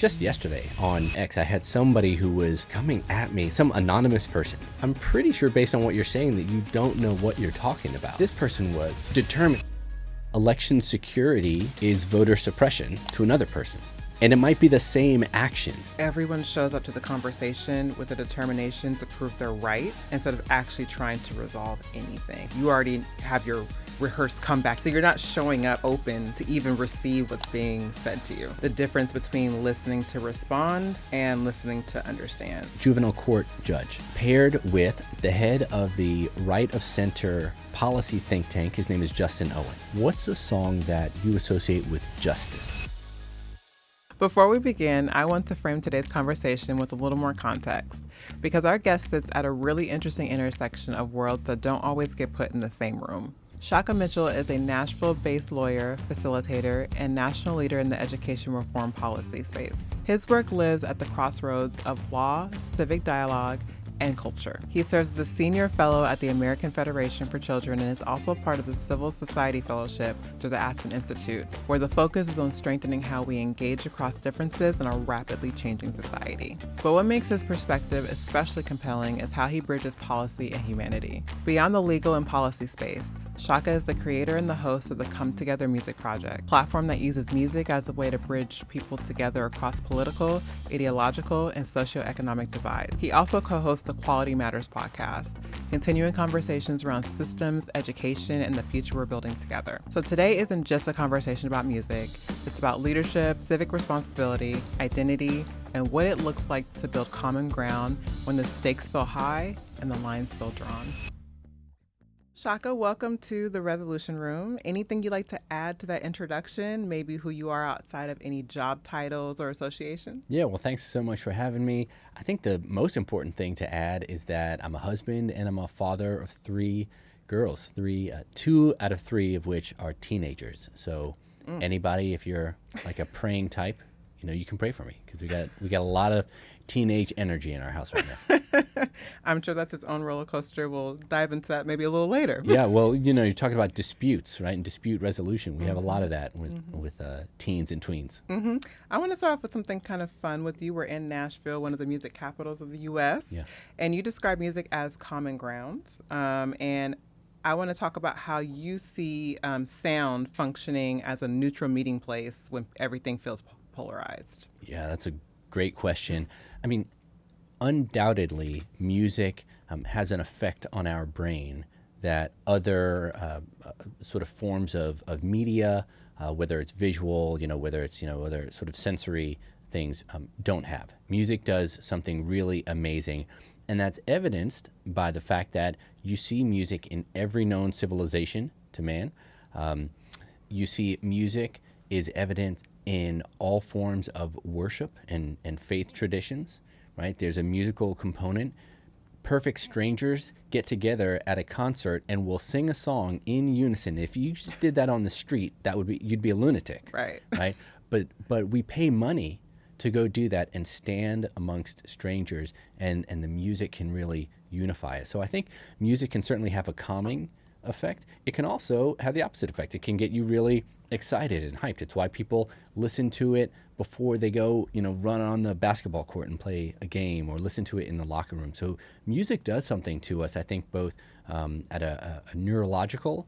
Just yesterday on X, I had somebody who was coming at me, some anonymous person. I'm pretty sure based on what you're saying that you don't know what you're talking about. This person was determined. Election security is voter suppression to another person. And it might be the same action. Everyone shows up to the conversation with a determination to prove they're right instead of actually trying to resolve anything. You already have your rehearsed comeback, so you're not showing up open to even receive what's being said to you. The difference between listening to respond and listening to understand. Juvenile court judge paired with the head of the right of center policy think tank. His name is Justin Owen. What's a song that you associate with justice? Before we begin, I want to frame today's conversation with a little more context, because our guest sits at a really interesting intersection of worlds that don't always get put in the same room. Shaka Mitchell is a Nashville-based lawyer, facilitator, and national leader in the education reform policy space. His work lives at the crossroads of law, civic dialogue, and culture. He serves as a senior fellow at the American Federation for Children and is also part of the Civil Society Fellowship through the Aspen Institute, where the focus is on strengthening how we engage across differences in our rapidly changing society. But what makes his perspective especially compelling is how he bridges policy and humanity. Beyond the legal and policy space, Shaka is the creator and the host of the Come Together Music Project, a platform that uses music as a way to bridge people together across political, ideological, and socio-economic divides. He also co-hosts the Quality Matters podcast, continuing conversations around systems, education, and the future we're building together. So today isn't just a conversation about music, it's about leadership, civic responsibility, identity, and what it looks like to build common ground when the stakes feel high and the lines feel drawn. Shaka, welcome to the Resolution Room. Anything you'd like to add to that introduction? Maybe who you are outside of any job titles or associations? Yeah, well, thanks so much for having me. I think the most important thing to add is that I'm a husband and I'm a father of three girls, two out of three of which are teenagers. So anybody, if you're like a praying type, you can pray for me because we got a lot of teenage energy in our house right now. I'm sure that's its own roller coaster. We'll dive into that maybe a little later. Yeah, well, you're talking about disputes, right? And dispute resolution. We have a lot of that with teens and tweens. Mm-hmm. I want to start off with something kind of fun with you. We're in Nashville, one of the music capitals of the U.S. Yeah. And you describe music as common ground. And I want to talk about how you see sound functioning as a neutral meeting place when everything feels polarized. Yeah, that's a great question. I mean, undoubtedly, music has an effect on our brain that other sort of forms of media, whether it's visual, whether it's sort of sensory things, don't have. Music does something really amazing, and that's evidenced by the fact that you see music in every known civilization to man. You see music is evident in all forms of worship and faith traditions, right? There's a musical component. Perfect strangers get together at a concert and will sing a song in unison. If you just did that on the street, you'd be a lunatic, right? But we pay money to go do that and stand amongst strangers, and the music can really unify us. So I think music can certainly have a calming effect. It can also have the opposite effect. It can get you really excited and hyped. It's why people listen to it before they go, run on the basketball court and play a game, or listen to it in the locker room. So music does something to us, I think, both at a neurological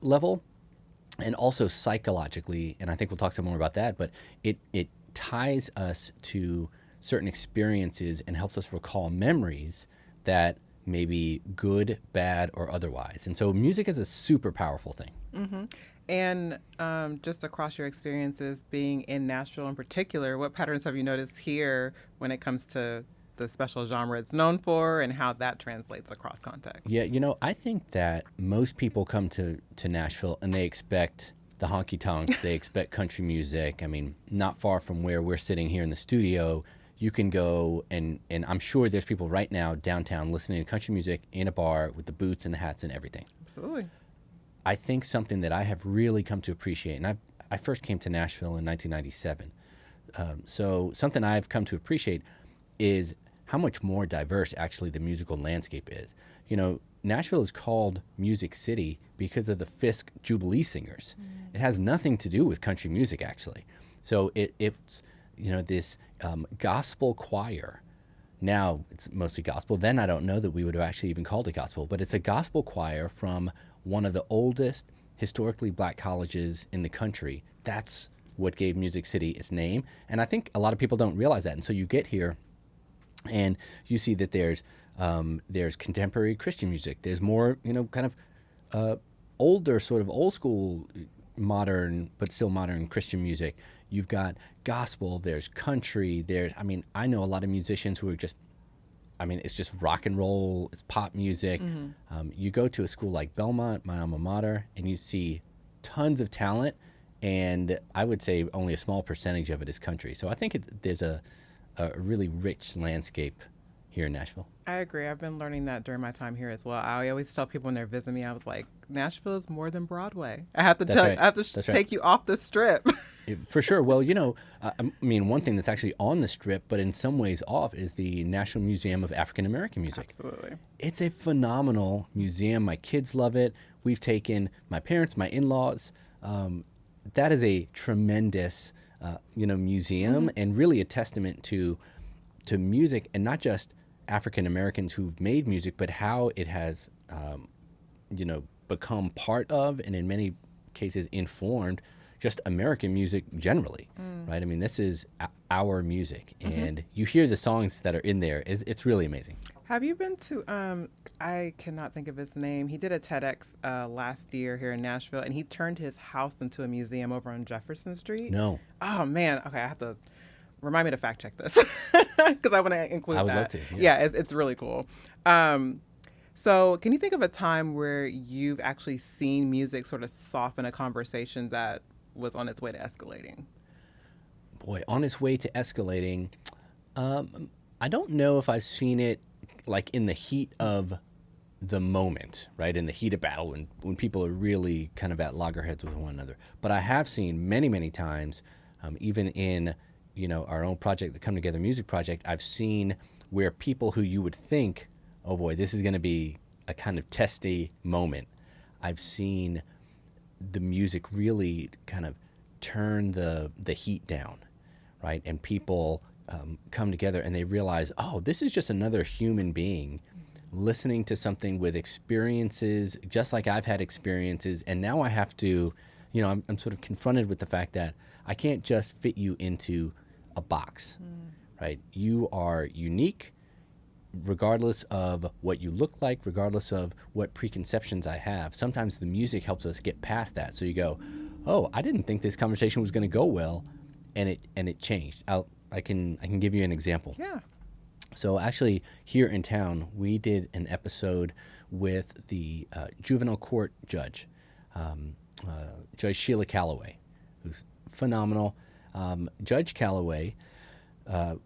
level and also psychologically. And I think we'll talk some more about that, but it ties us to certain experiences and helps us recall memories that may be good, bad, or otherwise. And so music is a super powerful thing. Mm-hmm. And just across your experiences being in Nashville in particular, what patterns have you noticed here when it comes to the special genre it's known for and how that translates across context? Yeah, I think that most people come to Nashville and they expect the honky tonks, they expect country music. I mean, not far from where we're sitting here in the studio, you can go and I'm sure there's people right now downtown listening to country music in a bar with the boots and the hats and everything. Absolutely. I think something that I have really come to appreciate, and I first came to Nashville in 1997, so something I've come to appreciate is how much more diverse actually the musical landscape is. Nashville is called Music City because of the Fisk Jubilee Singers. It has nothing to do with country music, actually. So it's this gospel choir. Now it's mostly gospel. Then I don't know that we would have actually even called it gospel, but it's a gospel choir from one of the oldest historically black colleges in the country. That's what gave Music City its name. And I think a lot of people don't realize that. And so you get here and you see that there's contemporary Christian music. There's more, kind of older, sort of old school, modern, but still modern Christian music. You've got gospel, there's country, I know a lot of musicians who are just, it's just rock and roll, it's pop music. You go to a school like Belmont, my alma mater, and you see tons of talent, and I would say only a small percentage of it is country. So I think there's a really rich landscape here in Nashville. I agree. I've been learning that during my time here as well. I always tell people when they're visiting me, I was like, Nashville is more than Broadway. I have to take you off the Strip. For sure. Well, one thing that's actually on the Strip, but in some ways off, is the National Museum of African American Music. Absolutely. It's a phenomenal museum. My kids love it. We've taken my parents, my in-laws. That is a tremendous, museum, and really a testament to music, and not just African Americans who've made music, but how it has, become part of, and in many cases informed, just American music generally, right? This is our music, and you hear the songs that are in there. It's really amazing. Have you been to, I cannot think of his name. He did a TEDx last year here in Nashville, and he turned his house into a museum over on Jefferson Street. No. Oh, man. Okay, I have to remind me to fact check this because I want to include that. I would love to. Yeah, it's really cool. So can you think of a time where you've actually seen music sort of soften a conversation that was on its way to escalating? Boy, on its way to escalating, I don't know if I've seen it like in the heat of the moment, right? In the heat of battle, when people are really kind of at loggerheads with one another. But I have seen many, many times, even in our own project, the Come Together Music Project, I've seen where people who you would think, oh boy, this is going to be a kind of testy moment, I've seen the music really kind of turn the heat down, right? And people come together and they realize, oh, this is just another human being listening to something with experiences just like I've had experiences, and now I have to, I'm sort of confronted with the fact that I can't just fit you into a box, right? You are unique regardless of what you look like, regardless of what preconceptions I have. Sometimes the music helps us get past that. So you go, oh, I didn't think this conversation was going to go well, and it changed. I can give you an example. Yeah. So actually here in town, we did an episode with the juvenile court judge, Judge Sheila Calloway, who's phenomenal. Judge Calloway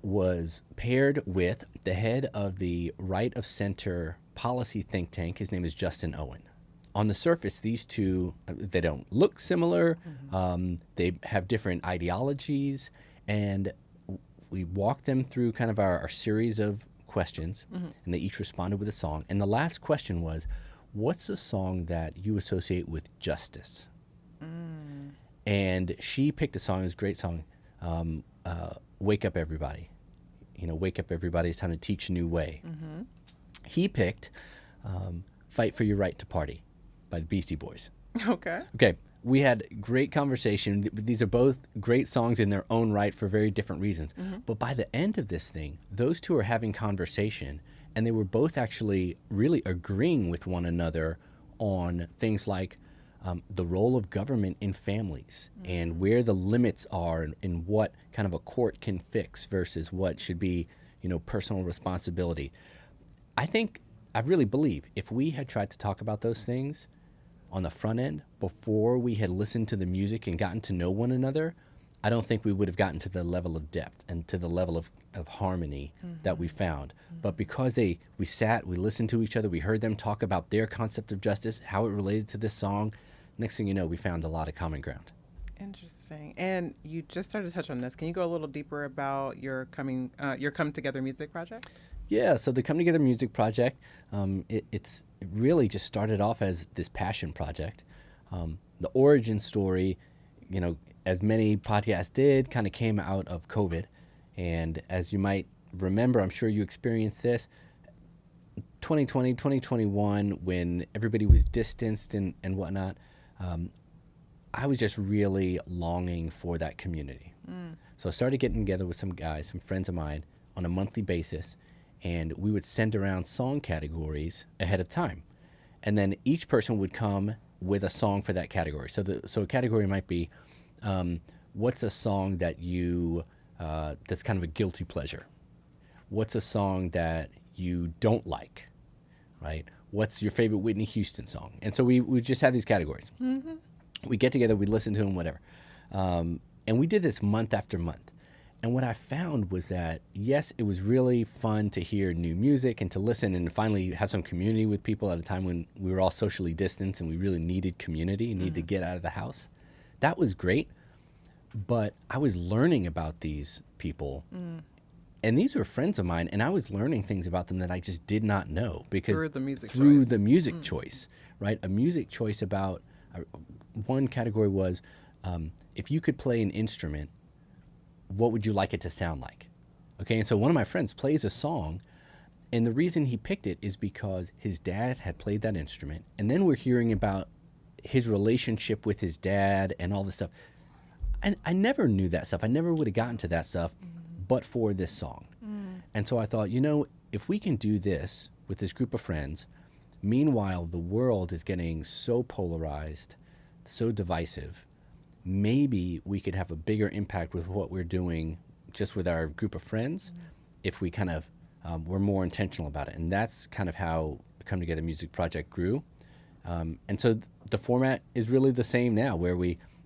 was paired with the head of the right of center policy think tank. His name is Justin Owen. On the surface, these two, they don't look similar. They have different ideologies, and we walked them through kind of our series of questions, and they each responded with a song. And the last question was, what's a song that you associate with justice? And she picked a song, it was a great song, Wake Up Everybody. Wake Up Everybody, it's time to teach a new way. He picked Fight for Your Right to Party by the Beastie Boys. Okay. We had great conversation. These are both great songs in their own right for very different reasons. But by the end of this thing, those two are having conversation, and they were both actually really agreeing with one another on things like the role of government in families and where the limits are and what kind of a court can fix versus what should be, personal responsibility. I really believe if we had tried to talk about those things on the front end before we had listened to the music and gotten to know one another, I don't think we would have gotten to the level of depth and to the level of harmony that we found. But because we sat, we listened to each other, we heard them talk about their concept of justice, how it related to this song, next thing you know, we found a lot of common ground. Interesting. And you just started to touch on this. Can you go a little deeper about your Come Together Music Project? Yeah, so the Come Together Music Project, it really just started off as this passion project. The origin story, as many podcasts did, kind of came out of COVID. And as you might remember, I'm sure you experienced this, 2020, 2021, when everybody was distanced and whatnot, I was just really longing for that community. So I started getting together with some guys, some friends of mine, on a monthly basis, and we would send around song categories ahead of time. And then each person would come with a song for that category. So a category might be, what's a song that you, that's kind of a guilty pleasure? What's a song that you don't like, right? What's your favorite Whitney Houston song? And so we just had these categories. Mm-hmm. We get together, we listen to them, whatever. And we did this month after month. And what I found was that, yes, it was really fun to hear new music and to listen and to finally have some community with people at a time when we were all socially distanced and we really needed community, needed to get out of the house. That was great. But I was learning about these people. And these were friends of mine, and I was learning things about them that I just did not know because through the music choice, right? A music choice about one category was if you could play an instrument, what would you like it to sound like? Okay, and so one of my friends plays a song, and the reason he picked it is because his dad had played that instrument, and then we're hearing about his relationship with his dad and all this stuff. And I never knew that stuff. I never would have gotten to that stuff but for this song. And so I thought, if we can do this with this group of friends, meanwhile the world is getting so polarized, so divisive, maybe we could have a bigger impact with what we're doing just with our group of friends if we kind of were more intentional about it. And that's kind of how the Come Together Music Project grew. And so the format is really the same now, where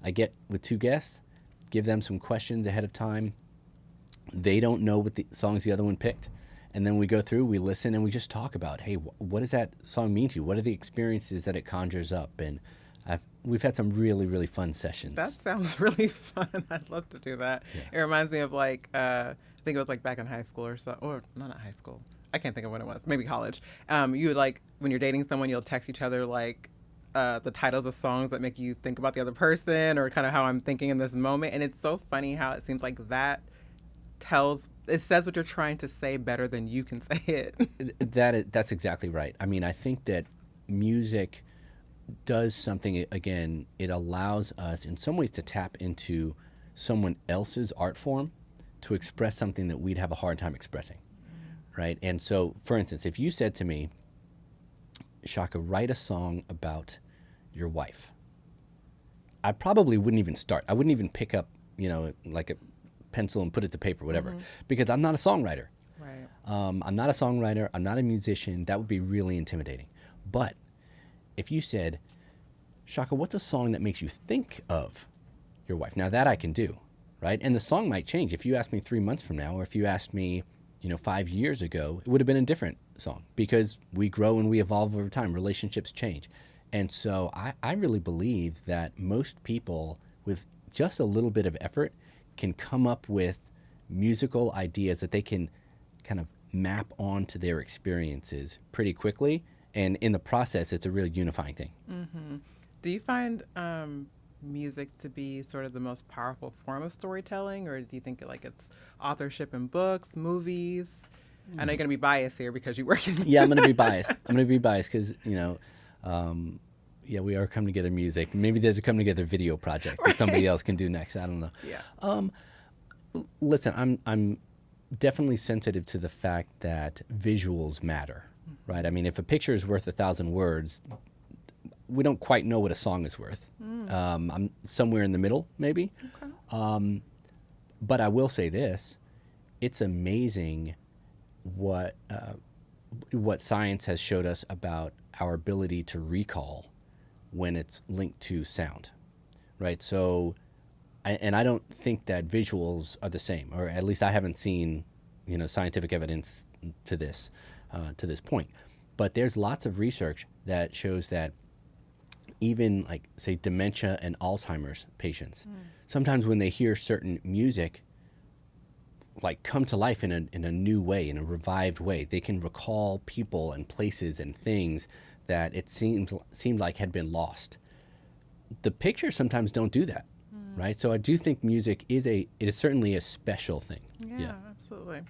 I get with two guests, give them some questions ahead of time. They don't know what the songs the other one picked. And then we go through, we listen, and we just talk about, hey, what does that song mean to you? What are the experiences that it conjures up? And we've had some really, really fun sessions. That sounds really fun. I'd love to do that. Yeah. It reminds me of I think it was back in high school or so, or not high school. I can't think of when it was. Maybe college. You would when you're dating someone, you'll text each other the titles of songs that make you think about the other person or kind of how I'm thinking in this moment. And it's so funny how it seems like that says what you're trying to say better than you can say it. That's exactly right. I mean, I think that music does something, again, it allows us in some ways to tap into someone else's art form to express something that we'd have a hard time expressing, right? And so, for instance, if you said to me, Shaka, write a song about your wife, I probably wouldn't even start. I wouldn't even pick up, like a pencil and put it to paper, whatever, because I'm not a songwriter. Right. I'm not a songwriter. I'm not a musician. That would be really intimidating. But if you said, Shaka, what's a song that makes you think of your wife? Now that I can do, right? And the song might change. If you asked me 3 months from now, or if you asked me, 5 years ago, it would have been a different song because we grow and we evolve over time. Relationships change. And so I really believe that most people with just a little bit of effort can come up with musical ideas that they can kind of map onto their experiences pretty quickly. And in the process, it's a really unifying thing. Mm-hmm. Do you find music to be sort of the most powerful form of storytelling, or do you think it's authorship in books, movies? I know you're going to be biased here because you work in Yeah, I'm going to be biased. I'm going to be biased because, we are Come Together Music. Maybe there's a Come Together video project that somebody else can do next. I don't know. Yeah. Listen, I'm definitely sensitive to the fact that visuals matter, right? I mean, if a picture is worth 1,000 words, we don't quite know what a song is worth. I'm somewhere in the middle, maybe. Okay. But I will say this: it's amazing what science has showed us about our ability to recall when it's linked to sound, right? So, I don't think that visuals are the same, or at least I haven't seen, scientific evidence to this point. But there's lots of research that shows that even say dementia and Alzheimer's patients, sometimes when they hear certain music come to life in a new way, in a revived way, they can recall people and places and things that it seemed like had been lost. The pictures sometimes don't do that. right? So I do think music it is certainly a special thing. Yeah, absolutely.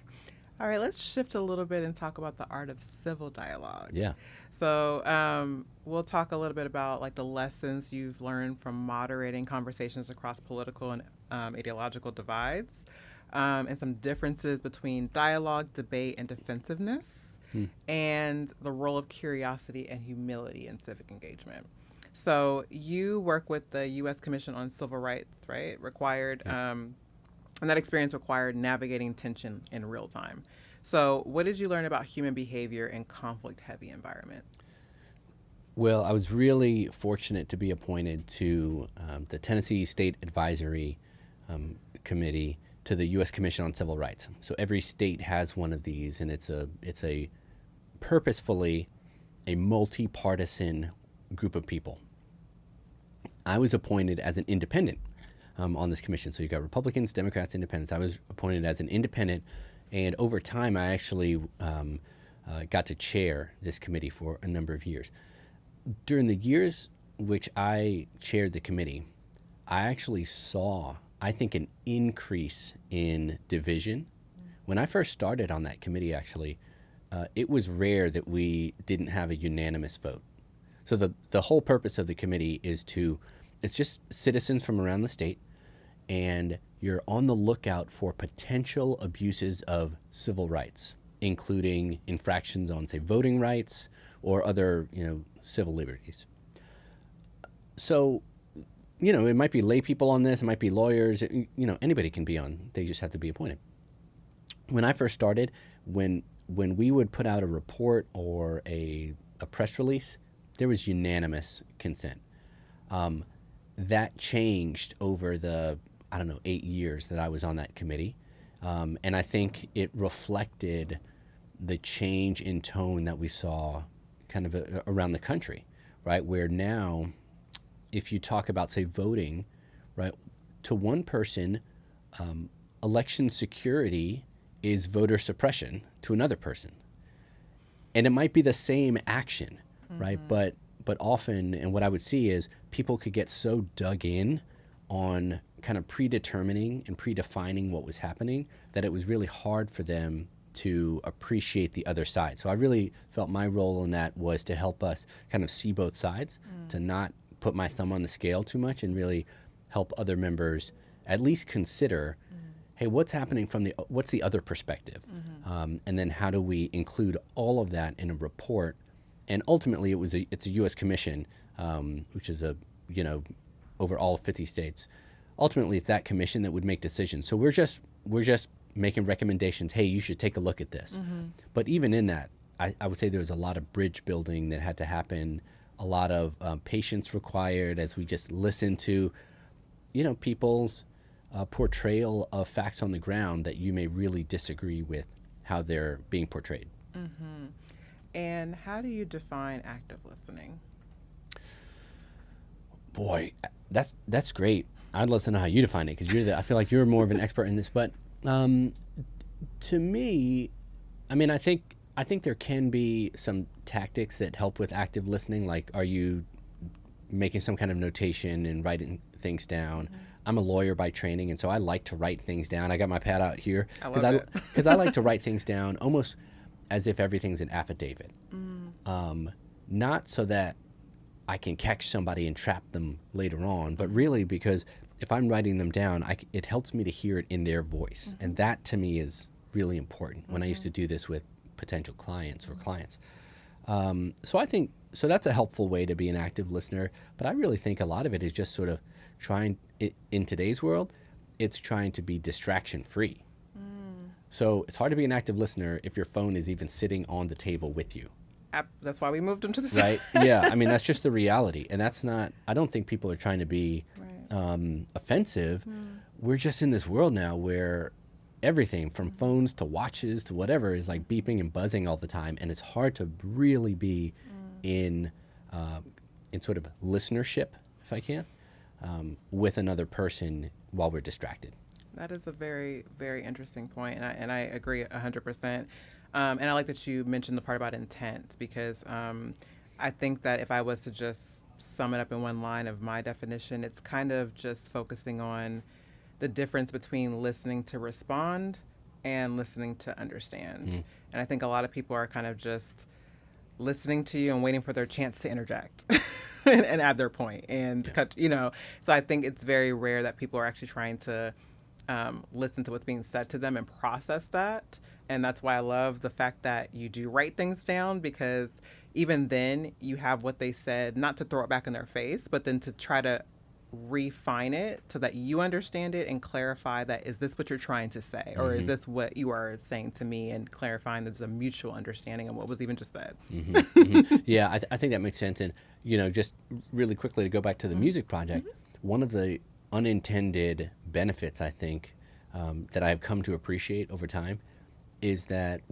All right, let's shift a little bit and talk about the art of civil dialogue. Yeah. So we'll talk a little bit about like the lessons you've learned from moderating conversations across political and ideological divides, and some differences between dialogue, debate, and defensiveness, and the role of curiosity and humility in civic engagement. So you work with the U.S. Commission on Civil Rights, right? And that experience required navigating tension in real time. So what did you learn about human behavior in conflict-heavy environments? Well, I was really fortunate to be appointed to the Tennessee State Advisory Committee to the U.S. Commission on Civil Rights. So every state has one of these, and it's a purposefully a multi-partisan group of people. I was appointed as an independent on this commission. So you got Republicans, Democrats, Independents. I was appointed as an independent, and over time I actually got to chair this committee for a number of years. During the years which I chaired the committee, I actually saw, I think, an increase in division. When I first started on that committee, actually, it was rare that we didn't have a unanimous vote. So the whole purpose of the committee is it's just citizens from around the state, and you're on the lookout for potential abuses of civil rights, including infractions on, say, voting rights or other, civil liberties. So, it might be lay people on this, it might be lawyers, anybody can be on, they just have to be appointed. When I first started, when we would put out a report or a press release, there was unanimous consent. That changed over the, 8 years that I was on that committee. And I think it reflected the change in tone that we saw kind of around the country, right? Where now, if you talk about, say, voting, right, to one person, election security is voter suppression to another person. And it might be the same action, right? But often, and what I would see is people could get so dug in on kind of predetermining and predefining what was happening that it was really hard for them to appreciate the other side. So I really felt my role in that was to help us kind of see both sides, to not put my thumb on the scale too much, and really help other members at least consider, hey, what's happening what's the other perspective? And then how do we include all of that in a report? And ultimately it's a U.S. commission, which is over all 50 states. Ultimately, it's that commission that would make decisions. So we're just making recommendations. Hey, you should take a look at this. But even in that, I would say there was a lot of bridge building that had to happen, a lot of patience required as we just listen to, people's portrayal of facts on the ground that you may really disagree with how they're being portrayed. And how do you define active listening? Boy, that's great. I'd love to know how you define it, because I feel like you're more of an expert in this. But to me, I think there can be some tactics that help with active listening. Like, are you making some kind of notation and writing things down? I'm a lawyer by training, and so I like to write things down. I got my pad out here because I like to write things down almost as if everything's an affidavit. Not so that I can catch somebody and trap them later on, but really because if I'm writing them down, it helps me to hear it in their voice. And that to me is really important when I used to do this with potential clients or clients. So that's a helpful way to be an active listener. But I really think a lot of it is just sort of in today's world, it's trying to be distraction free. So it's hard to be an active listener if your phone is even sitting on the table with you. That's why we moved them to the side. Right? Yeah. That's just the reality. And that's not, I don't think people are trying to be offensive. We're just in this world now where everything from phones to watches to whatever is like beeping and buzzing all the time. And it's hard to really be in sort of listenership, if I can, with another person while we're distracted. That is a very, very interesting point, and I agree 100%. And I like that you mentioned the part about intent, because I think that if I was to just sum it up in one line of my definition, it's kind of just focusing on the difference between listening to respond and listening to understand. Mm. And I think a lot of people are kind of just listening to you and waiting for their chance to interject and add their point and cut, So I think it's very rare that people are actually trying to listen to what's being said to them and process that. And that's why I love the fact that you do write things down, because even then you have what they said, not to throw it back in their face, but then to try to refine it so that you understand it and clarify that, is this what you're trying to say? Or is this what you are saying to me? And clarifying there's a mutual understanding of what was even just said. Yeah, I think that makes sense. And, just really quickly to go back to the music project, one of the unintended benefits, I think, that I've come to appreciate over time is that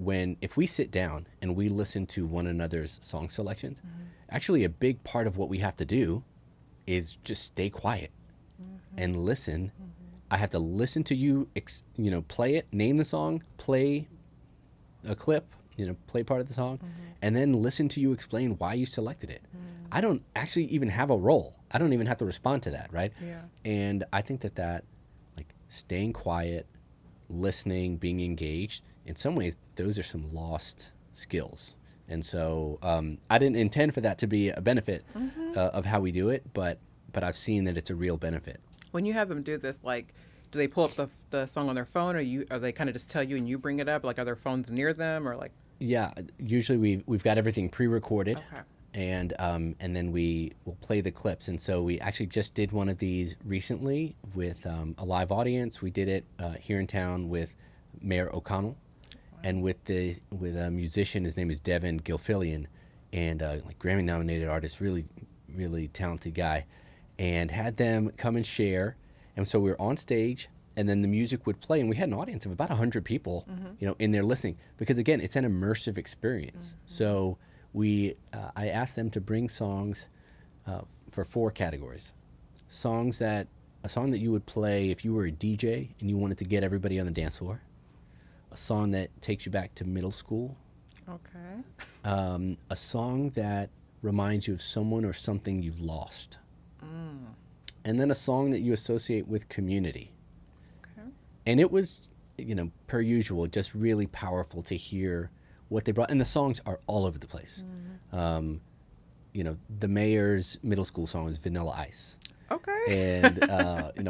if we sit down and we listen to one another's song selections, actually a big part of what we have to do is just stay quiet and listen. I have to listen to you, play it, name the song, play a clip, play part of the song, and then listen to you explain why you selected it. I don't actually even have a role. I don't even have to respond to that, right? Yeah. And I think that like staying quiet, listening, being engaged, in some ways, those are some lost skills. And so I didn't intend for that to be a benefit of how we do it, but I've seen that it's a real benefit. When you have them do this, like, do they pull up the song on their phone, or they kind of just tell you and you bring it up? Like, are their phones near them, or like? Yeah, usually we've got everything pre-recorded. Okay. And then we will play the clips. And so we actually just did one of these recently with a live audience. We did it here in town with Mayor O'Connell. And with a musician, his name is Devin Gilfillian, and like Grammy-nominated artist, really, really talented guy, and had them come and share. And so we were on stage, and then the music would play, and we had an audience of about 100 people, in there listening, because again, it's an immersive experience. So I asked them to bring songs for 4 categories. A song that you would play if you were a DJ and you wanted to get everybody on the dance floor. A song that takes you back to middle school. Okay. A song that reminds you of someone or something you've lost. And then a song that you associate with community. Okay. And it was, per usual, just really powerful to hear what they brought. And the songs are all over the place. The mayor's middle school song is Vanilla Ice. Okay. And,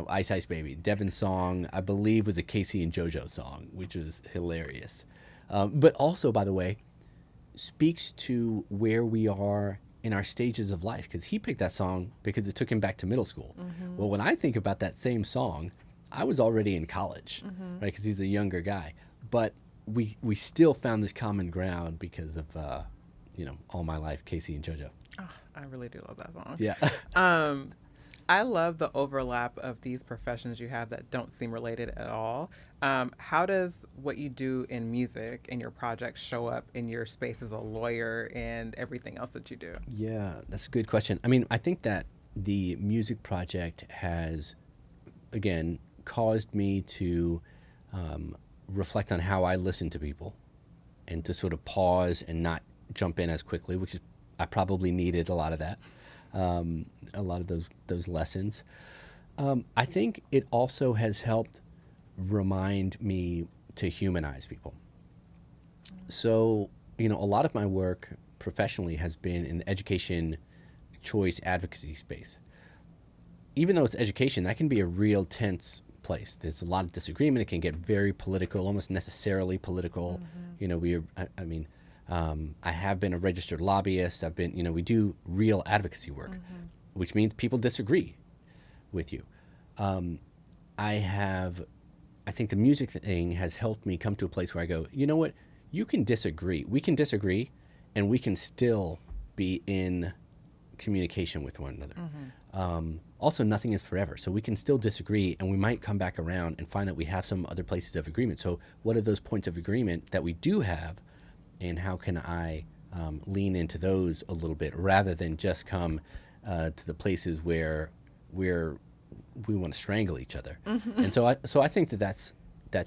Ice Ice Baby. Devin's song, I believe, was a Casey and JoJo song, which was hilarious. But also, by the way, speaks to where we are in our stages of life, because he picked that song because it took him back to middle school. Well, when I think about that same song, I was already in college, right, because he's a younger guy. But we still found this common ground because of, All My Life, Casey and JoJo. Oh, I really do love that song. Yeah. I love the overlap of these professions you have that don't seem related at all. How does what you do in music and your projects show up in your space as a lawyer and everything else that you do? Yeah, that's a good question. I mean, I think that the music project has, again, caused me to reflect on how I listen to people and to sort of pause and not jump in as quickly, which is, I probably needed a lot of that. A lot of those lessons. I think it also has helped remind me to humanize people. So, a lot of my work professionally has been in the education choice advocacy space. Even though it's education, that can be a real tense place. There's a lot of disagreement. It can get very political, almost necessarily political. I have been a registered lobbyist. I've been, we do real advocacy work, which means people disagree with you. I think the music thing has helped me come to a place where I go, you know what, you can disagree. We can disagree, and we can still be in communication with one another. Also, nothing is forever, so we can still disagree, and we might come back around and find that we have some other places of agreement. So what are those points of agreement that we do have, and how can I lean into those a little bit rather than just come to the places where we want to strangle each other. And so I think that's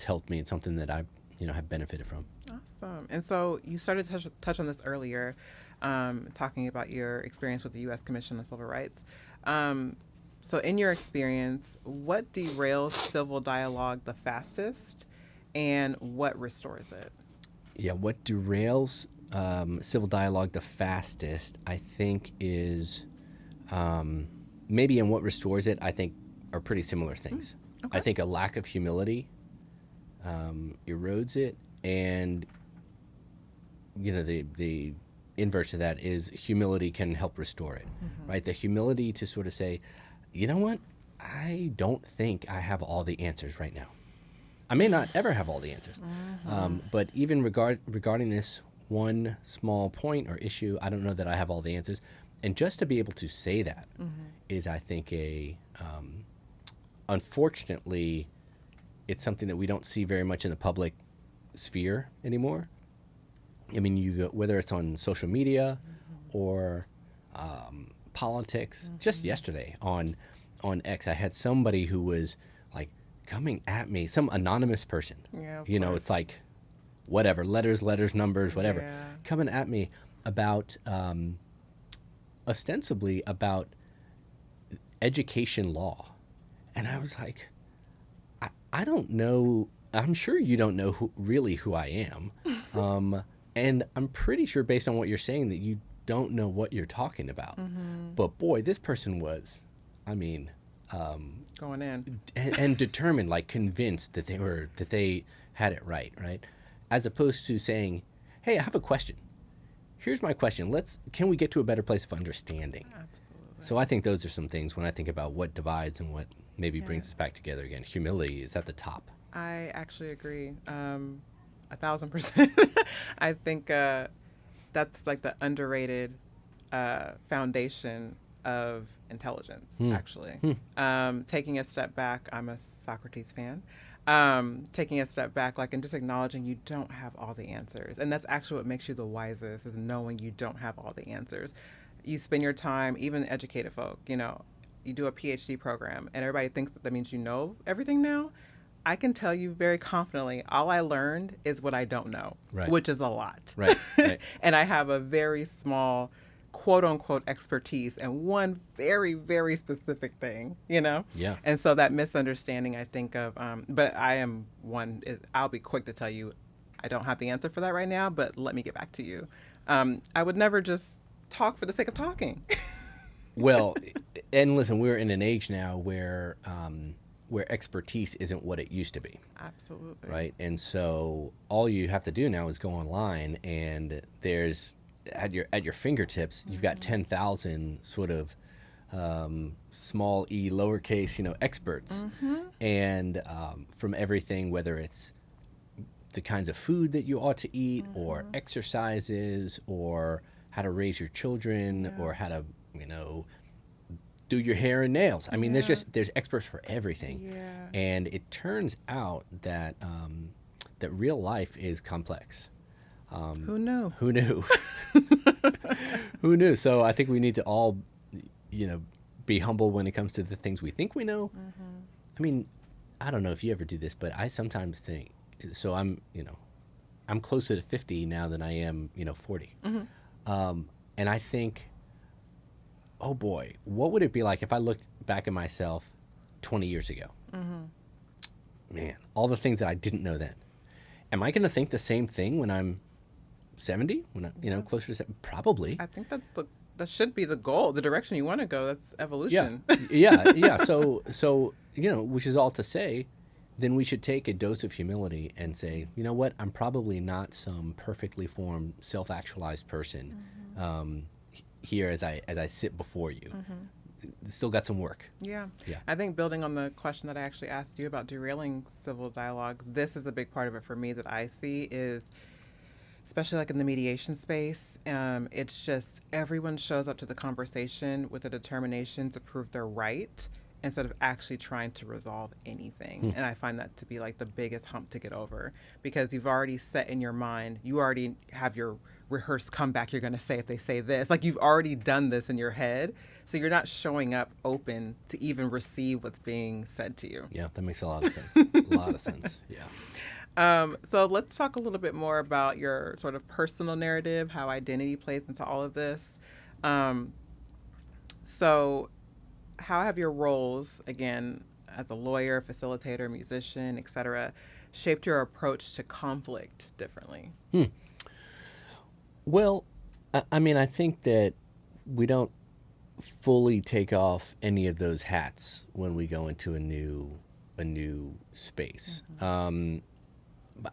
helped me. It's something that I have benefited from. Awesome. And so you started to touch on this earlier. talking about your experience with the U.S. Commission on Civil Rights. So in your experience, what derails civil dialogue the fastest and what restores it? Yeah, what derails civil dialogue the fastest, I think, is maybe, and what restores it, I think, are pretty similar things. Okay. I think a lack of humility erodes it, and the inverse of that is humility can help restore it, right? The humility to sort of say, you know what, I don't think I have all the answers right now. I may not ever have all the answers, but even regarding this one small point or issue, I don't know that I have all the answers. And just to be able to say that is, I think, unfortunately, it's something that we don't see very much in the public sphere anymore. I mean, whether it's on social media or politics. Just yesterday on X, I had somebody who was like coming at me, some anonymous person. Yeah, it's like whatever, letters, numbers, whatever, Yeah. coming at me about ostensibly about education law. And I was like, I don't know. I'm sure you don't know really who I am. And I'm pretty sure, based on what you're saying, that you don't know what you're talking about. But boy, this person was, Going in. and determined, like convinced that they had it right, as opposed to saying, hey, I have a question. Here's my question. Can we get to a better place of understanding? Absolutely. So I think those are some things when I think about what divides and what maybe brings us back together again. Humility is at the top. I actually agree, 1,000%. I think that's like the underrated foundation of intelligence, actually. Taking a step back, I'm a Socrates fan. Taking a step back, and just acknowledging you don't have all the answers. And that's actually what makes you the wisest, is knowing you don't have all the answers. You spend your time, even educated folk, you do a PhD program and everybody thinks that means you know everything now. I can tell you very confidently, all I learned is what I don't know, which is a lot. Right. And I have a very small, quote unquote, expertise in one very, very specific thing, Yeah. And so that misunderstanding, I think of, but I am I'll be quick to tell you, I don't have the answer for that right now, but let me get back to you. I would never just talk for the sake of talking. Well, and listen, we're in an age now where expertise isn't what it used to be. Absolutely. Right. And so all you have to do now is go online, and there's at your fingertips, you've got 10,000 sort of small e lowercase, experts. And from everything, whether it's the kinds of food that you ought to eat or exercises or how to raise your children or how to, do your hair and nails. I mean, there's experts for everything. Yeah. And it turns out that that real life is complex. Who knew? Who knew? Who knew? So I think we need to all, be humble when it comes to the things we think we know. I mean, I don't know if you ever do this, but I sometimes think, so I'm closer to 50 now than I am, 40. And I think, oh boy, what would it be like if I looked back at myself 20 years ago? Man, all the things that I didn't know then. Am I going to think the same thing when I'm 70? When I'm, closer to 70? Probably. I think that should be the goal, the direction you want to go. That's evolution. Yeah. So which is all to say, then we should take a dose of humility and say, you know what, I'm probably not some perfectly formed, self-actualized person. Here as I sit before you. Still got some work. Yeah. I think building on the question that I actually asked you about derailing civil dialogue, this is a big part of it for me that I see is, especially like in the mediation space, it's just everyone shows up to the conversation with a determination to prove they're right instead of actually trying to resolve anything. And I find that to be like the biggest hump to get over, because you've already set in your mind, you already have your rehearsed comeback you're going to say if they say this. Like, you've already done this in your head, so you're not showing up open to even receive what's being said to you. Yeah, that makes a lot of sense. A lot of sense. Yeah. So let's talk a little bit more about your sort of personal narrative, how identity plays into all of this. Um, so how have your roles, again, as a lawyer, facilitator, musician, etc., shaped your approach to conflict differently? Well, I mean, I think that we don't fully take off any of those hats when we go into a new space.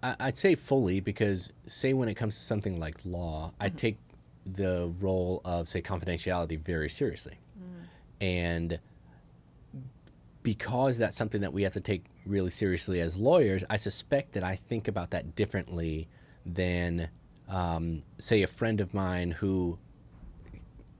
I'd say fully because, say, when it comes to something like law, I take the role of, say, confidentiality very seriously. And because that's something that we have to take really seriously as lawyers, I suspect that I think about that differently than, say, a friend of mine who,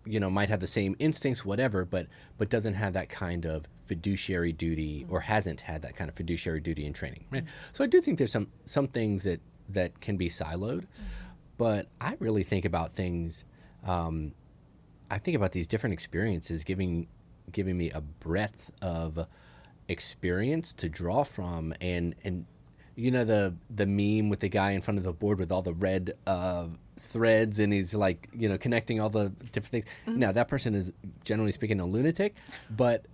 might have the same instincts, whatever, but doesn't have that kind of fiduciary duty or hasn't had that kind of fiduciary duty in training. Right? So I do think there's some things that can be siloed, but I really think about things. I think about these different experiences giving me a breadth of experience to draw from, and the meme with the guy in front of the board with all the red threads, and he's like connecting all the different things. Now that person is, generally speaking, a lunatic, but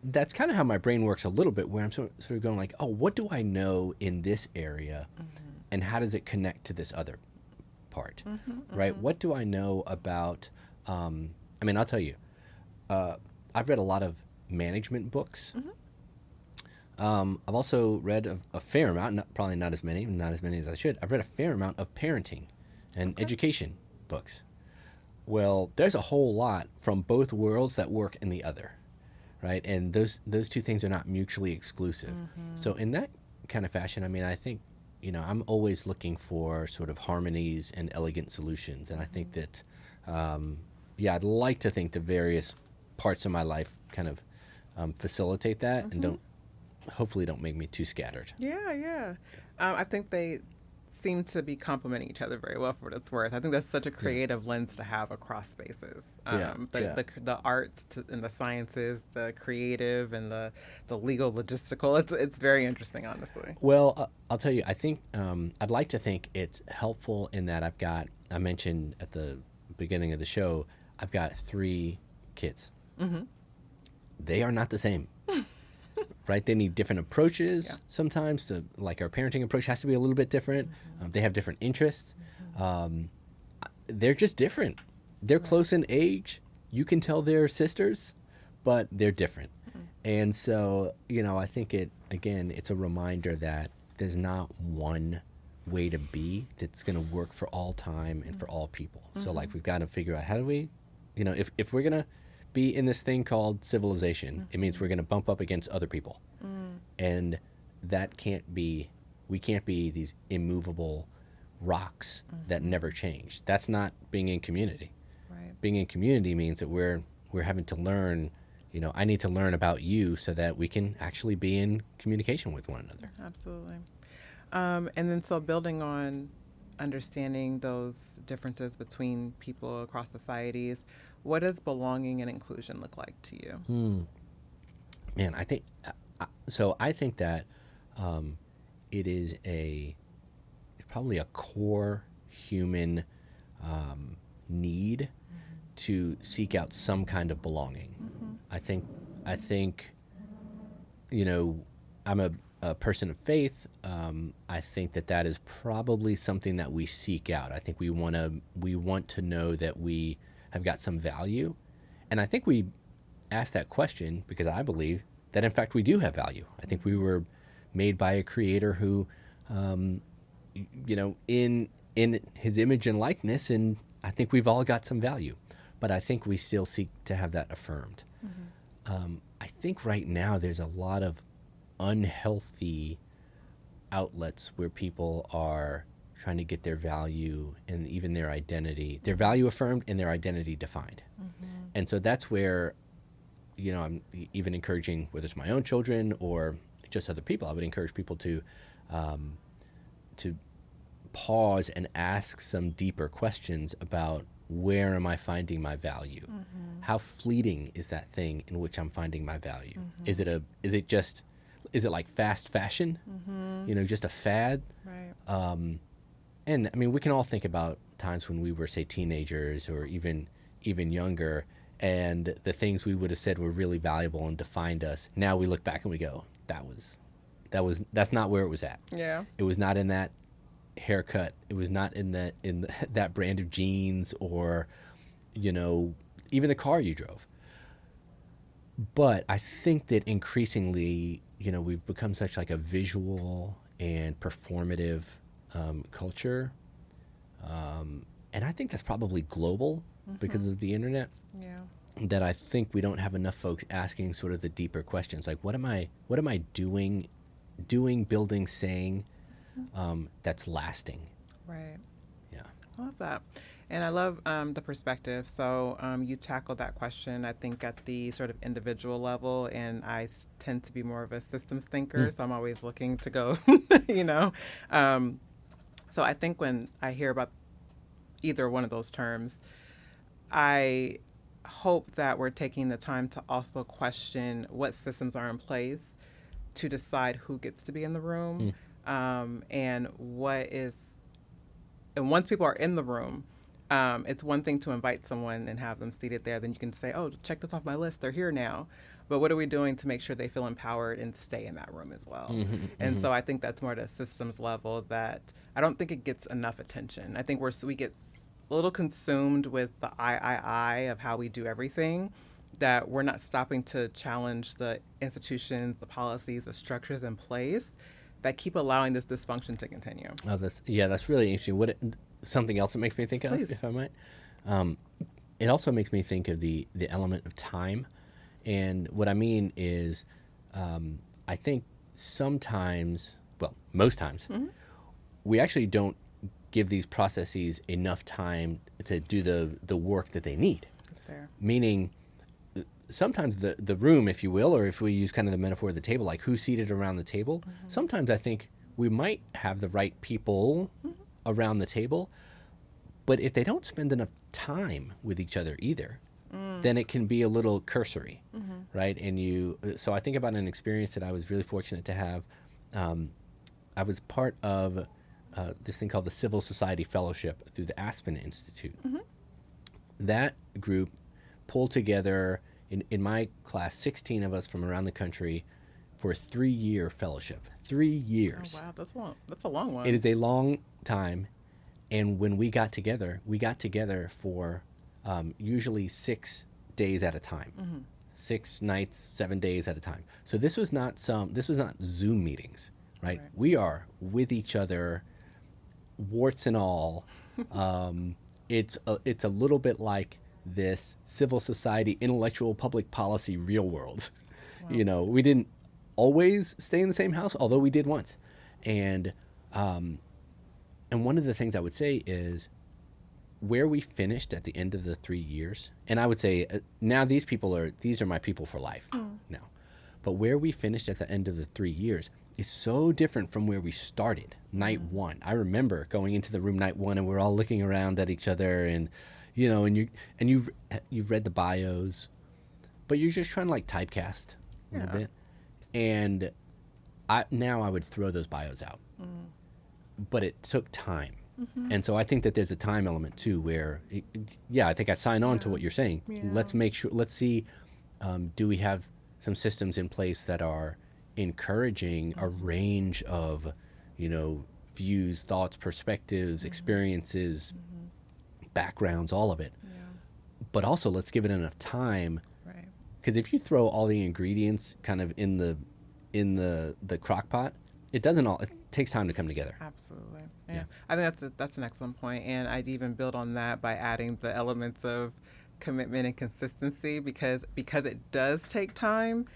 that's kind of how my brain works a little bit, where I'm sort of going like, oh, what do I know in this area, and how does it connect to this other part, right? What do I know about? I mean, I'll tell you, I've read a lot of management books. I've also read a fair amount, probably not as many as I should. I've read a fair amount of parenting and education books. Well, there's a whole lot from both worlds that work in the other, right? And those two things are not mutually exclusive. So in that kind of fashion, I mean, I think, I'm always looking for sort of harmonies and elegant solutions. And I think that, I'd like to think the various parts of my life kind of facilitate that and hopefully don't make me too scattered. Yeah. I think they seem to be complementing each other very well, for what it's worth. I think that's such a creative lens to have across spaces. The arts and the sciences, the creative and the legal logistical. It's very interesting, honestly. Well, I'll tell you, I think I'd like to think it's helpful in that I mentioned at the beginning of the show, I've got 3 kids. They are not the same. Right? They need different approaches sometimes. Like our parenting approach has to be a little bit different. They have different interests. They're just different. They're close in age. You can tell they're sisters, but they're different. And so, I think it's a reminder that there's not one way to be that's going to work for all time and for all people. So like we've got to figure out how do we, if we're going to be in this thing called civilization, it means we're going to bump up against other people. And that we can't be these immovable rocks that never change. That's not being in community. Right. Being in community means that we're having to learn, I need to learn about you so that we can actually be in communication with one another. Absolutely. And then so building on understanding those differences between people across societies, what does belonging and inclusion look like to you? Man, I think that it's probably a core human need to seek out some kind of belonging. I think I'm a person of faith. I think that is probably something that we seek out. I think we want to know that we have got some value, and I think we ask that question because I believe that in fact we do have value. I think we were made by a creator who, in his image and likeness, and I think we've all got some value, but I think we still seek to have that affirmed. I think right now there's a lot of unhealthy outlets where people are trying to get their value and even their value affirmed and their identity defined. And so that's where, I'm even encouraging, whether it's my own children or just other people, I would encourage people to pause and ask some deeper questions about where am I finding my value? How fleeting is that thing in which I'm finding my value? Is it just is it like fast fashion? Just a fad? Right. And I mean, we can all think about times when we were, say, teenagers or even younger, and the things we would have said were really valuable and defined us. Now we look back and we go, that's not where it was at. Yeah. It was not in that haircut. It was not in that brand of jeans, or even the car you drove. But I think that increasingly, we've become such like a visual and performative culture, and I think that's probably global because of the internet. Yeah. That I think we don't have enough folks asking sort of the deeper questions, like what am I doing, building, saying, that's lasting. Right. Yeah. I love that. And I love the perspective. So you tackled that question, I think, at the sort of individual level, and I tend to be more of a systems thinker, so I'm always looking to go, So I think when I hear about either one of those terms, I hope that we're taking the time to also question what systems are in place to decide who gets to be in the room, and once people are in the room, it's one thing to invite someone and have them seated there. Then you can say, oh, check this off my list. They're here now. But what are we doing to make sure they feel empowered and stay in that room as well? And so I think that's more at a systems level that I don't think it gets enough attention. I think we get a little consumed with the I of how we do everything, that we're not stopping to challenge the institutions, the policies, the structures in place that keep allowing this dysfunction to continue. Oh, that's really interesting. Something else that makes me think of, Please. if I might, it also makes me think of the element of time. And what I mean is, I think sometimes, most times, we actually don't give these processes enough time to do the work that they need. That's fair. Meaning, sometimes the room, if you will, or if we use kind of the metaphor of the table, like who's seated around the table, sometimes I think we might have the right people around the table, but if they don't spend enough time with each other either, then it can be a little cursory, right? And so I think about an experience that I was really fortunate to have. I was part of this thing called the Civil Society Fellowship through the Aspen Institute. That group pulled together, in my class, 16 of us from around the country for a 3-year fellowship. 3 years. Oh, wow, that's long. That's a long one. It is a long time. And when we got together for usually 6 days at a time, 6 nights, 7 days at a time. So this was not Zoom meetings, right? We are with each other, warts and all. It's a little bit like this civil society, intellectual public policy, real world. Wow. We didn't always stay in the same house, although we did once. And one of the things I would say is where we finished at the end of the 3 years, and I would say now these are my people for life now. But where we finished at the end of the 3 years is so different from where we started night one. I remember going into the room night one and we're all looking around at each other, and you've read the bios, but you're just trying to like typecast a little bit. And I would throw those bios out. But it took time. And so I think that there's a time element too where, I think I sign on to what you're saying. Yeah. Let's see, do we have some systems in place that are encouraging a range of, views, thoughts, perspectives, experiences, backgrounds, all of it. Yeah. But also let's give it enough time. Right. Because if you throw all the ingredients kind of in the crock pot, it takes time to come together. Absolutely. Yeah. I think that's an excellent point. And I'd even build on that by adding the elements of commitment and consistency, because it does take time.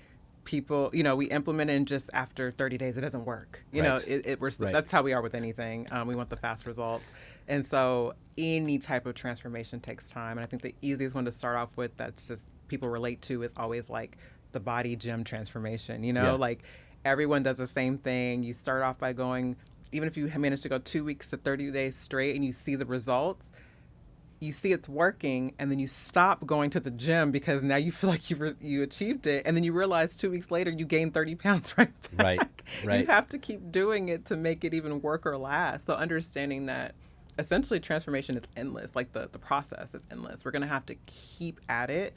People, we implement it, and just after 30 days, it doesn't work. That's how we are with anything. We want the fast results. And so any type of transformation takes time. And I think the easiest one to start off with that's just people relate to is always like the body gym transformation, like everyone does the same thing. You start off by going, even if you manage to go 2 weeks to 30 days straight and you see the results, you see it's working, and then you stop going to the gym because now you feel like you achieved it, and then you realize 2 weeks later you gained 30 pounds right back. Right. You have to keep doing it to make it even work or last. So understanding that essentially transformation is endless, like the process is endless. We're going to have to keep at it.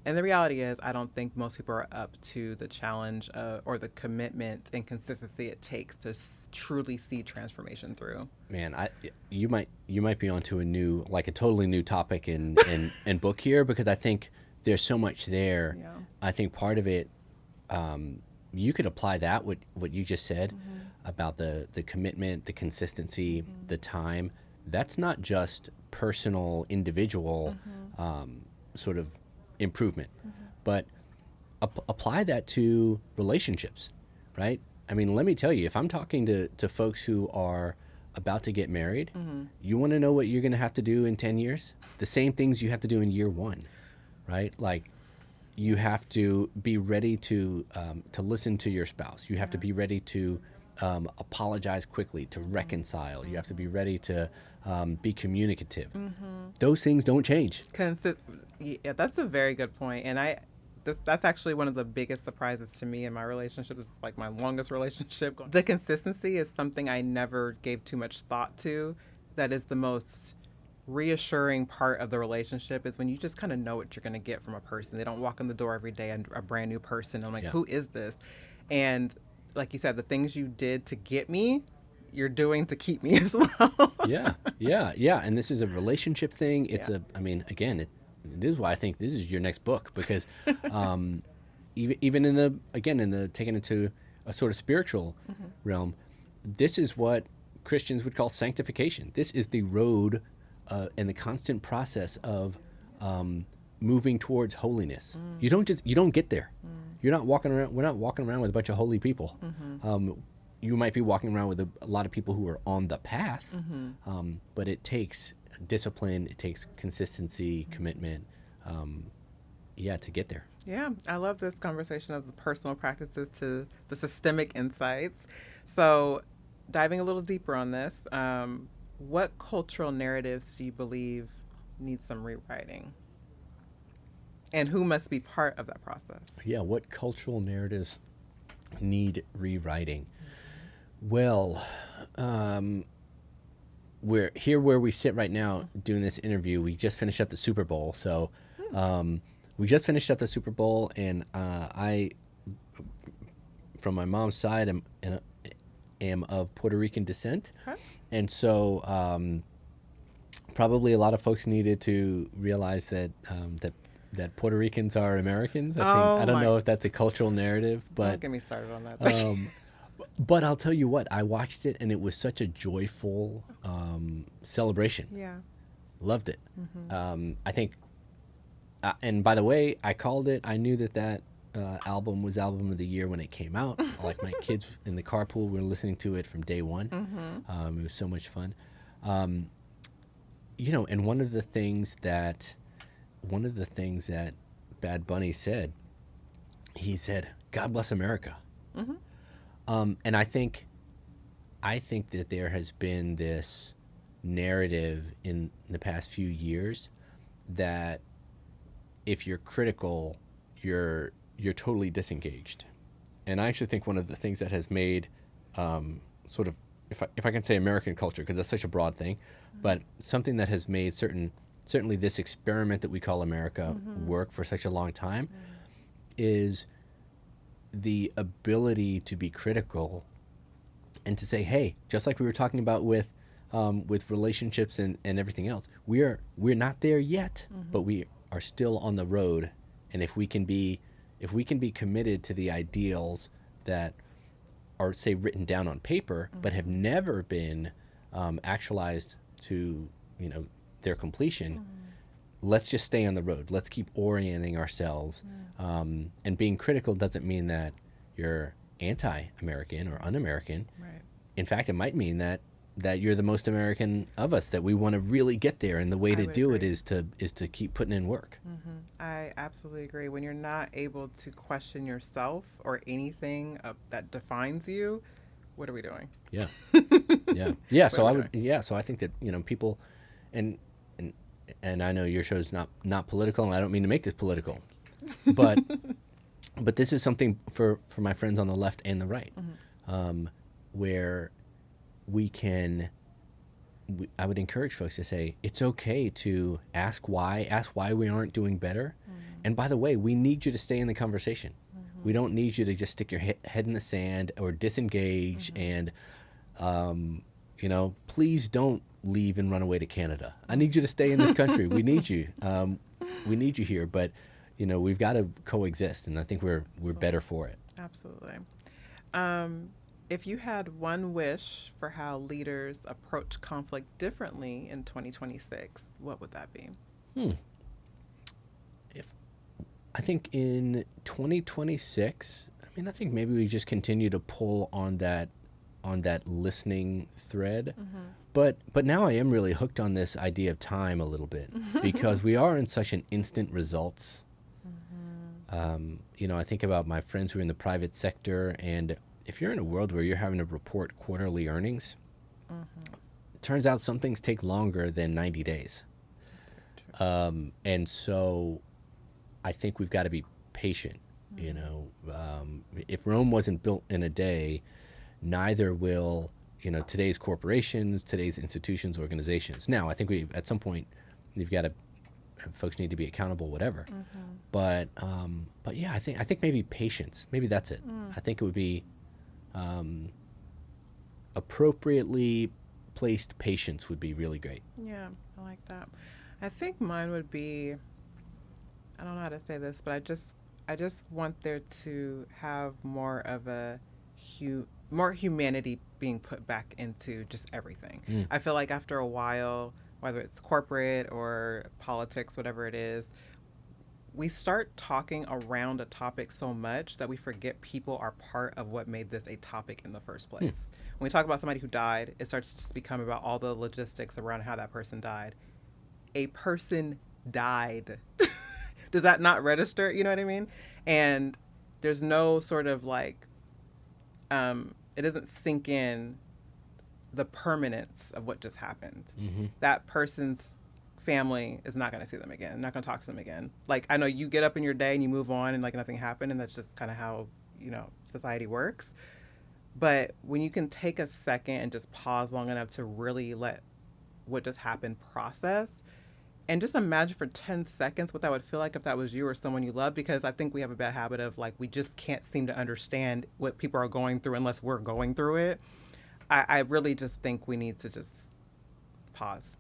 And the reality is, I don't think most people are up to the challenge or the commitment and consistency it takes to truly see transformation through. Man, you might be onto a totally new topic in book here, because I think there's so much there. Yeah. I think part of it, you could apply that what you just said about the commitment, the consistency, the time. That's not just personal, individual sort of improvement, but apply that to relationships, right? I mean, let me tell you, if I'm talking to folks who are about to get married, you want to know what you're going to have to do in 10 years? The same things you have to do in year 1, right? Like, you have to be ready to listen to your spouse. You have to be ready to apologize quickly, to reconcile. You have to be ready to be communicative. Those things don't change. Yeah, that's a very good point. And that's actually one of the biggest surprises to me in my relationship. It's like my longest relationship. The consistency is something I never gave too much thought to. That is the most reassuring part of the relationship, is when you just kind of know what you're going to get from a person. They don't walk in the door every day and a brand new person. I'm like, who is this? And like you said, the things you did to get me, you're doing to keep me as well. Yeah. And this is a relationship thing. It's this is why I think this is your next book, because even in the taking it to a sort of spiritual realm, this is what Christians would call sanctification. This is the road and the constant process of moving towards holiness. You don't get there. You're not walking around. We're not walking around with a bunch of holy people. You might be walking around with a lot of people who are on the path, but it takes discipline, it takes consistency, commitment, to get there. Yeah, I love this conversation of the personal practices to the systemic insights. So diving a little deeper on this, what cultural narratives do you believe need some rewriting? And who must be part of that process? Yeah, what cultural narratives need rewriting? Well, we're here where we sit right now doing this interview. We just finished up the Super Bowl. So we just finished up the Super Bowl, and I, from my mom's side, am of Puerto Rican descent. Okay. And so probably a lot of folks needed to realize that that Puerto Ricans are Americans. I don't know if that's a cultural narrative, but don't get me started on that. But I'll tell you what, I watched it and it was such a joyful celebration. Yeah. Loved it. I think, and by the way, I called it. I knew that album was album of the year when it came out. Like, my kids in the carpool were listening to it from day one. It was so much fun. And one of the things that Bad Bunny said, he said, "God bless America." And I think that there has been this narrative in the past few years that if you're critical, you're totally disengaged. And I actually think one of the things that has made sort of, if I can say American culture, because that's such a broad thing, but something that has made certainly this experiment that we call America work for such a long time is the ability to be critical and to say, hey, just like we were talking about with relationships and everything else, we're not there yet, but we are still on the road. And if we can be committed to the ideals that are, say, written down on paper, but have never been actualized to their completion, let's just stay on the road. Let's keep orienting ourselves. And being critical doesn't mean that you're anti-American or un-American. Right. In fact, it might mean that you're the most American of us, that we want to really get there. And the way to do it is to keep putting in work. I absolutely agree. When you're not able to question yourself or anything that defines you, what are we doing? Yeah. So I think that, people, and and I know your show's not political, and I don't mean to make this political, but this is something for my friends on the left and the right, where I would encourage folks to say, it's okay to ask why we aren't doing better. And by the way, we need you to stay in the conversation. We don't need you to just stick your head in the sand or disengage. And, please don't leave and run away to Canada. I need you to stay in this country. We need you. We need you here. But, we've got to coexist. And I think we're better for it. Absolutely. If you had one wish for how leaders approach conflict differently in 2026, what would that be? I think in 2026, I think maybe we just continue to pull on that listening thread. But now I am really hooked on this idea of time a little bit because we are in such an instant results. I think about my friends who are in the private sector, and if you're in a world where you're having to report quarterly earnings, it turns out some things take longer than 90 days. And so I think we've got to be patient. If Rome wasn't built in a day, neither will, today's corporations, today's institutions, organizations. Now, I think at some point, folks need to be accountable, whatever. But yeah, I think maybe patience, maybe that's it. I think it would be appropriately placed patience would be really great. Yeah, I like that. I think mine would be, I don't know how to say this, but I just want there to have more of more humanity being put back into just everything. I feel like after a while, whether it's corporate or politics, whatever it is, we start talking around a topic so much that we forget people are part of what made this a topic in the first place. When we talk about somebody who died, it starts to just become about all the logistics around how that person died. A person died. Does that not register? You know what I mean? And there's no sort of it doesn't sink in the permanence of what just happened. That person's family is not going to see them again, not going to talk to them again. I know you get up in your day and you move on and nothing happened, and that's just kind of how society works. But when you can take a second and just pause long enough to really let what just happened process, and just imagine for 10 seconds what that would feel like if that was you or someone you love, because I think we have a bad habit of we just can't seem to understand what people are going through unless we're going through it. I really just think we need to just pause.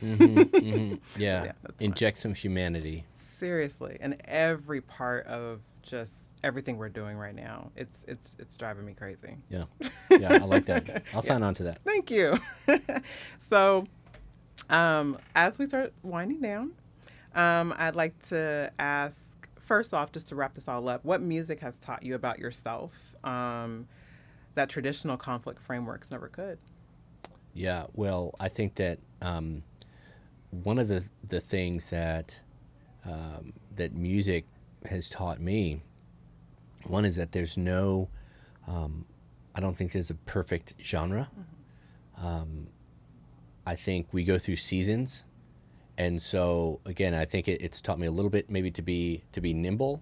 Yeah, inject some humanity. Seriously, in every part of just everything we're doing right now. It's driving me crazy. Yeah, I like that. I'll sign on to that. Thank you. So, as we start winding down, I'd like to ask, first off, just to wrap this all up, what music has taught you about yourself that traditional conflict frameworks never could? Yeah, well, I think that one of the things that music has taught me, one is that there's no, I don't think there's a perfect genre. I think we go through seasons, and so again, I think it's taught me a little bit maybe to be nimble,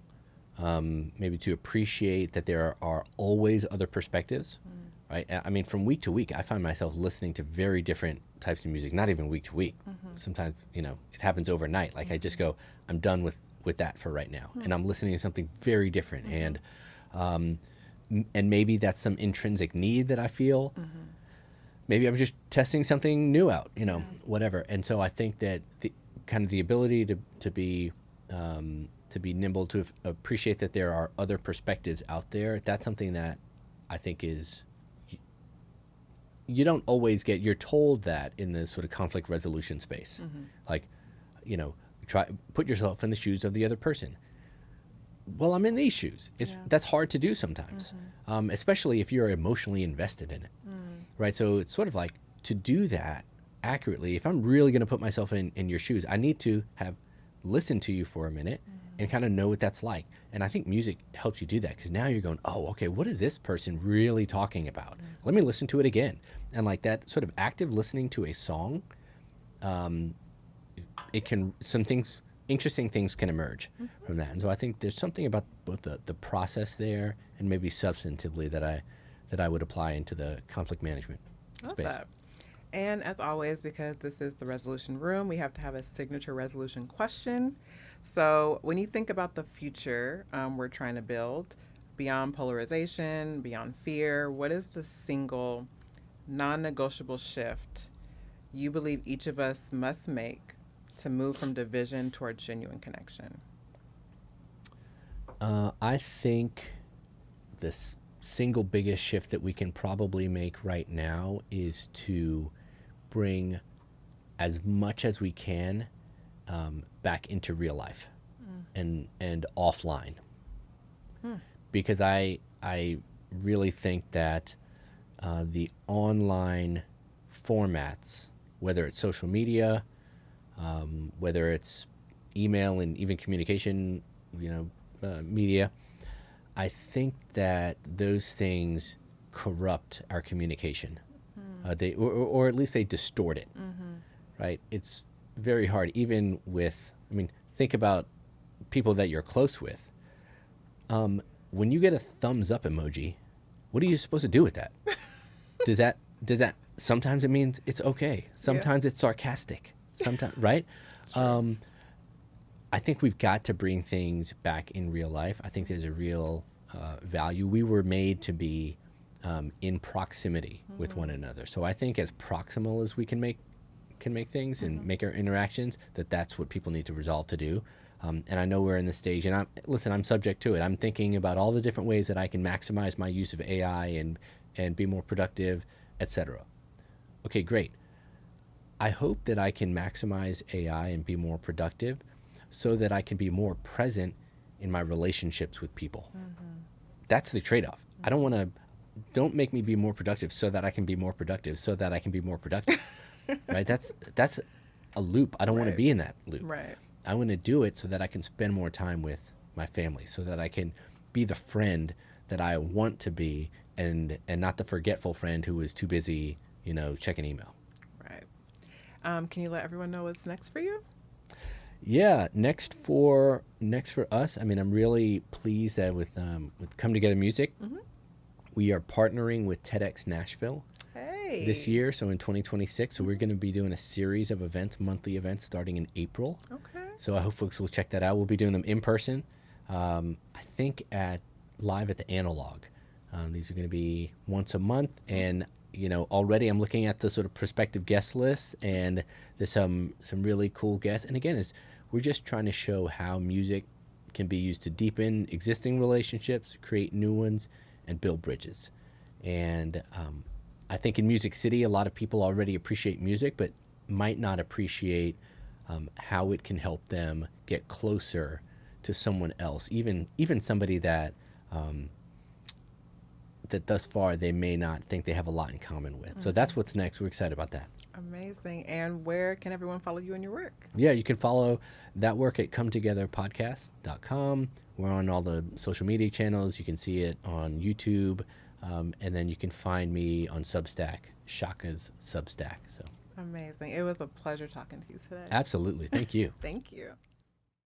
maybe to appreciate that there are always other perspectives. Right? I mean, from week to week, I find myself listening to very different types of music, not even week to week. Sometimes, it happens overnight. I just go, I'm done with that for right now. And I'm listening to something very different. And maybe that's some intrinsic need that I feel. Maybe I'm just testing something new out, whatever. And so I think that the ability to be nimble, to appreciate that there are other perspectives out there, that's something that I think is, you don't always get, you're told that in the sort of conflict resolution space. Put yourself in the shoes of the other person. Well, I'm in these shoes. That's hard to do sometimes, especially if you're emotionally invested in it, right? So it's sort of to do that accurately, if I'm really going to put myself in your shoes, I need to have listened to you for a minute and kind of know what that's like. And I think music helps you do that, because now you're going, oh, okay, what is this person really talking about? Let me listen to it again. And that sort of active listening to a song it can, interesting things can emerge from that. And so I think there's something about both the process there and maybe substantively that I would apply into the conflict management space. That. And as always, because this is the resolution room, we have to have a signature resolution question. So when you think about the future we're trying to build, beyond polarization, beyond fear, what is the single non-negotiable shift you believe each of us must make to move from division toward genuine connection? I think the single biggest shift that we can probably make right now is to bring as much as we can back into real life and offline. Because I really think that the online formats, whether it's social media, whether it's email and even communication, media, I think that those things corrupt our communication. They or at least they distort it, right? It's very hard, even with, think about people that you're close with. When you get a thumbs up emoji, what are you supposed to do with that? Does that sometimes it means it's okay. Sometimes it's sarcastic. Sometimes, right? I think we've got to bring things back in real life. I think there's a real value. We were made to be in proximity with one another. So I think as proximal as we can make things and make our interactions, that's what people need to resolve to do. And I know we're in this stage, and I'm subject to it. I'm thinking about all the different ways that I can maximize my use of AI and be more productive, etc. Okay, great. I hope that I can maximize AI and be more productive so that I can be more present in my relationships with people. That's the trade-off. I don't make me be more productive so that I can be more productive so that I can be more productive. Right? That's a loop. I don't want to be in that loop. Right. I want to do it so that I can spend more time with my family, so that I can be the friend that I want to be, and not the forgetful friend who is too busy, checking email. Right. Can you let everyone know what's next for you? Yeah, next for us. I'm really pleased that with Come Together Music, we are partnering with TEDx Nashville this year. So in 2026, so we're going to be doing a series of events, monthly events, starting in April. Okay. So I hope folks will check that out. We'll be doing them in person. I think live at the Analog. These are going to be once a month, and already I'm looking at the sort of prospective guest list, and there's some really cool guests. And again, we're just trying to show how music can be used to deepen existing relationships, create new ones, and build bridges. And I think in Music City, a lot of people already appreciate music, but might not appreciate how it can help them get closer to someone else, even somebody that thus far they may not think they have a lot in common with. So that's what's next. We're excited about that. Amazing. And where can everyone follow you and your work? Yeah, you can follow that work at cometogetherpodcast.com. We're on all the social media channels. You can see it on YouTube. And then you can find me on Substack, Shaka's Substack. So amazing. It was a pleasure talking to you today. Absolutely. Thank you. Thank you.